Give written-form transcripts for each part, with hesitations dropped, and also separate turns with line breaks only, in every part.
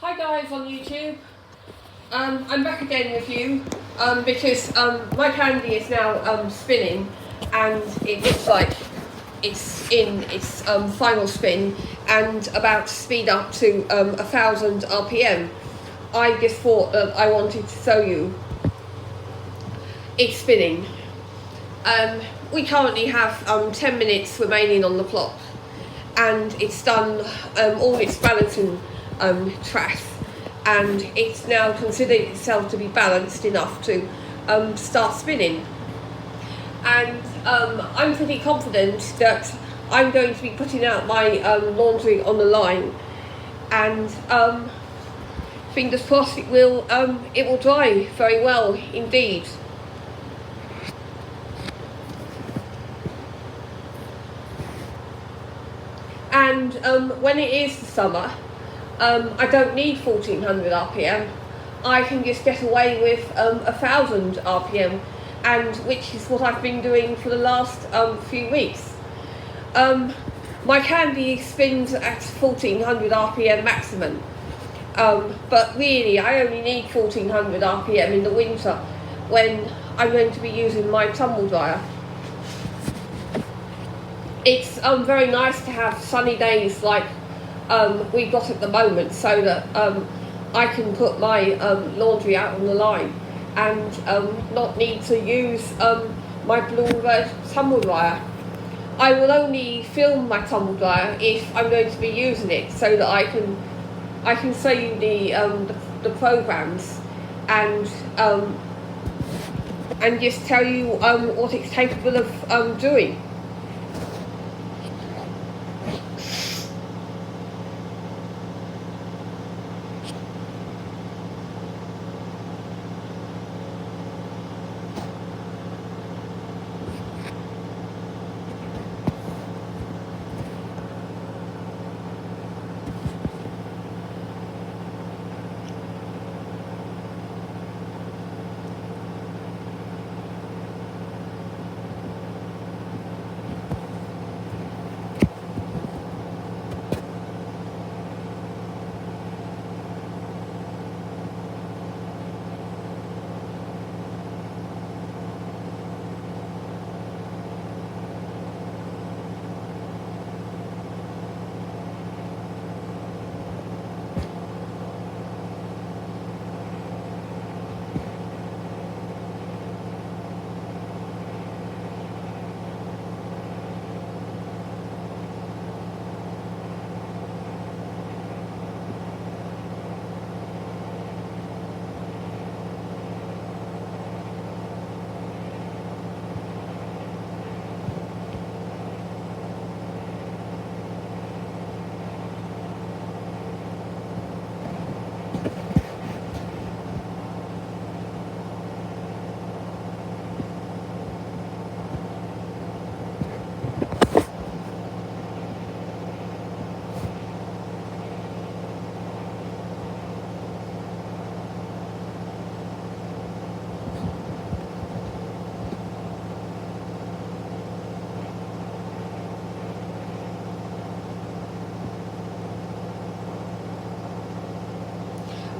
Hi guys on YouTube. I'm back again with you because my candy is now spinning, and it looks like it's in its final spin and about to speed up to 1,000 RPM. I just thought that I wanted to show you it's spinning. We currently have 10 minutes remaining on the clock, and it's done all its balancing tracks, and it's now considered itself to be balanced enough to start spinning. And I'm pretty confident that I'm going to be putting out my laundry on the line, and fingers crossed it will dry very well indeed. And when it is the summer, I don't need 1400 RPM. I can just get away with 1000 RPM, and which is what I've been doing for the last few weeks. My candy spins at 1400 RPM maximum, but really I only need 1400 RPM in the winter when I'm going to be using my tumble dryer. It's very nice to have sunny days like we've got at the moment, so that I can put my laundry out on the line and not need to use my Bloomberg tumble dryer. I will only film my tumble dryer if I'm going to be using it, so that I can show you the programs and just tell you what it's capable of doing.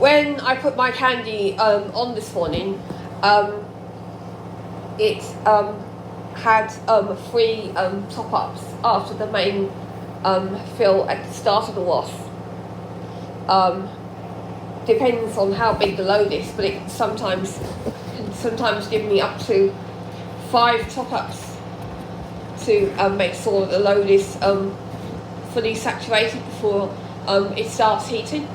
When I put my candy on this morning, it had 3 top-ups after the main fill at the start of the wash. Depends on how big the load is, but it sometimes give me up to 5 top-ups to make sure that the load is fully saturated before it starts heating.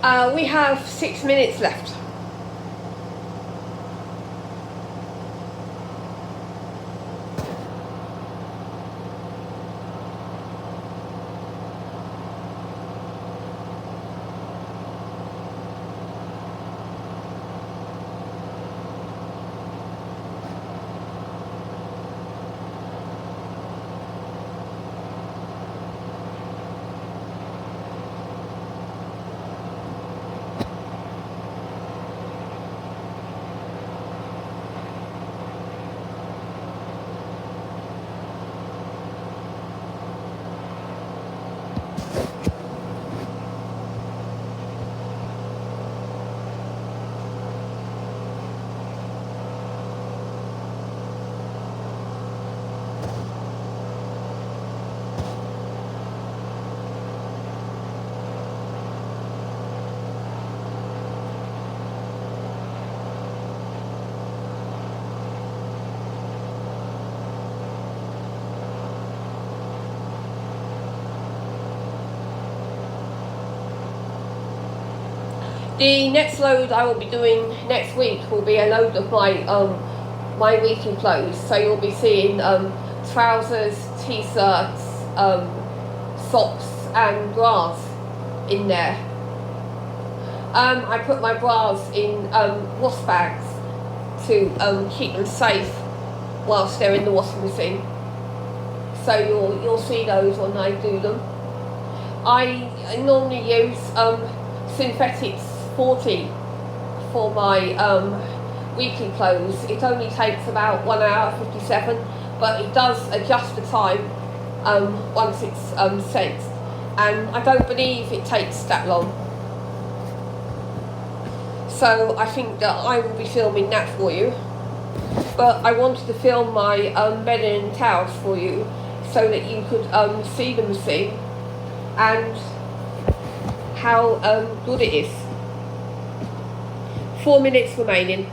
We have 6 minutes left. The next load I will be doing next week will be a load of my weekly clothes. So you'll be seeing trousers, t-shirts, socks and bras in there. I put my bras in wash bags to keep them safe whilst they're in the washing machine. So you'll see those when I do them. I normally use Synthetics 40 for my weekly clothes. It only takes about 1 hour 57, but it does adjust the time once it's sent, and I don't believe it takes that long. So I think that I will be filming that for you, but I wanted to film my bedding and towels for you so that you could see the machine and how good it is. 4 minutes remaining.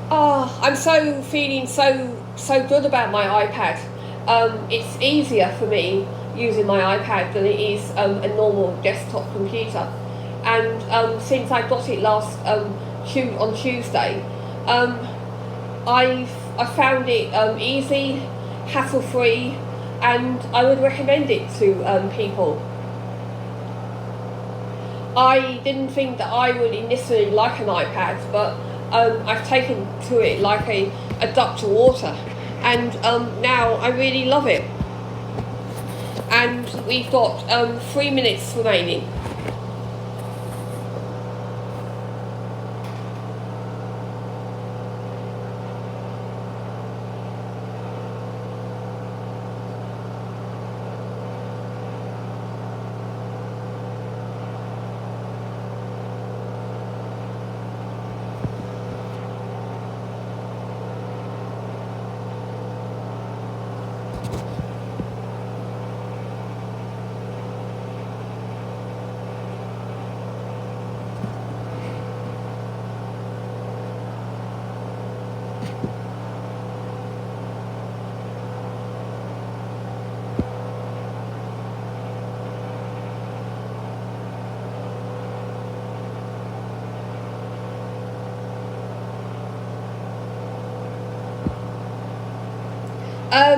Oh, I'm feeling so good about my iPad. It's easier for me using my iPad than it is a normal desktop computer. And since I got it last on Tuesday, I found it easy, hassle-free, and I would recommend it to people. I didn't think that I would initially like an iPad, but I've taken to it like a duck to water, and now I really love it. And we've got 3 minutes remaining.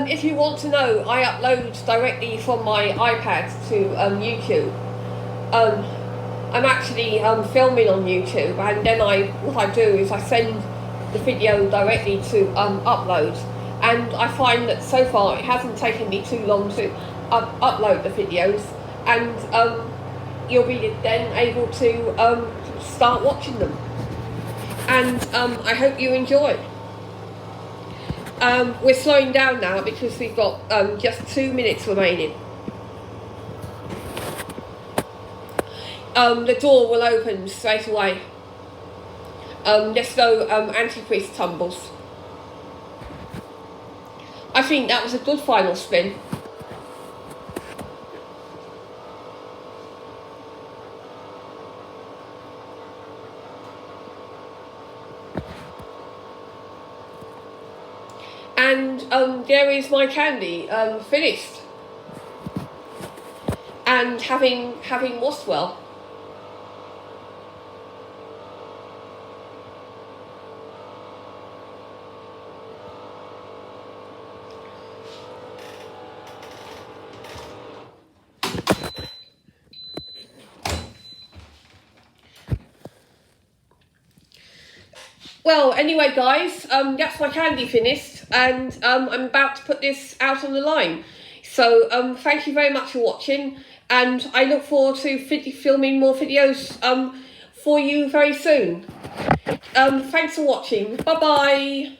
If you want to know, I upload directly from my iPad to YouTube. I'm actually filming on YouTube, and then what I do is I send the video directly to upload, and I find that so far it hasn't taken me too long to upload the videos, and you'll be then able to start watching them, and I hope you enjoy. We're slowing down now because we've got just 2 minutes remaining. The door will open straight away. There's no antifreeze tumbles. I think that was a good final spin. and there is my candy finished and having washed well. Well, anyway, guys, that's my candy finished, and I'm about to put this out on the line. So, thank you very much for watching, and I look forward to filming more videos for you very soon. Thanks for watching. Bye bye.